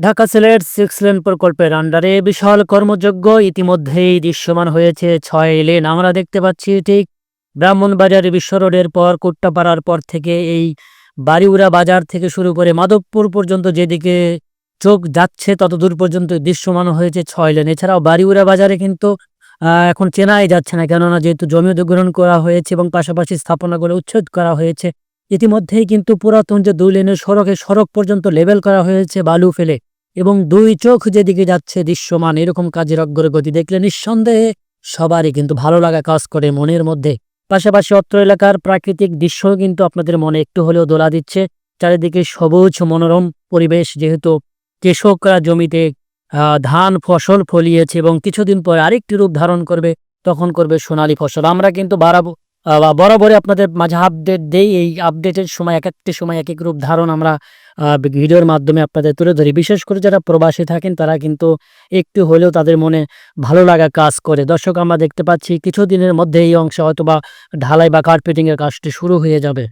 Dhaka Sylhet 6 lane প্রকল্পের আন্ডারে বিশাল কর্মযজ্ঞ ইতিমধ্যেই দৃশ্যমান হয়েছে ৬ লেন। আমরা দেখতে পাচ্ছি ঠিক ব্রাহ্মণবাড়িয়ার বিশ্ব রোডের পর কুট্টাপাড়ার পর থেকে এই বাড়িউড়া বাজার থেকে শুরু করে মাধবপুর পর্যন্ত যেদিকে চোখ যাচ্ছে ততদূর পর্যন্ত দৃশ্যমান হয়েছে ৬ লেন। এছাড়াও বাড়িউড়া বাজারে কিন্তু এখন চেনাই যাচ্ছে না, কেননা যেহেতু জমি অধিগ্রহণ করা হয়েছে এবং পাশাপাশি স্থাপনাগুলো উচ্ছেদ করা হয়েছে। ইতিমধ্যেই কিন্তু পুরাতন যে ২ লেনের সড়ক পর্যন্ত লেবেল করা হয়েছে বালু ফেলে, এবং ২ চোখ যেদিকে যাচ্ছে দৃশ্যমান এরকম কাজের অগ্রগতি দেখলে নিঃসন্দেহে সবারই কিন্তু ভালো লাগা কাজ করে মনের মধ্যে। পাশাপাশি অত্র এলাকার প্রাকৃতিক দৃশ্য কিন্তু আপনাদের মনে একটু হলেও দোলা দিচ্ছে। চারিদিকে সবুজ মনোরম পরিবেশ, যেহেতু কৃষকরা জমিতে ধান ফসল ফলিয়েছে এবং কিছুদিন পরে আরেকটি রূপ ধারণ করবে, তখন করবে সোনালী ফসল। আমরা কিন্তু বরাবরই আপনাদের মাঝে আপডেট দেই। এই আপডেটের সময় একেকটি সময় একেক রূপ ধারণ আমরা ভিডিওর মাধ্যমে আপনাদের তুলে ধরি। বিশেষ করে যারা প্রবাসী থাকেন তারা কিন্তু একটু হলেও তাদের মনে ভালো লাগা কাজ করে। দর্শক, আমরা দেখতে পাচ্ছি কিছুদিনের মধ্যে এই অংশে হয়তোবা ঢালাই বা কার্পেটিং এর কাজটি শুরু হয়ে যাবে।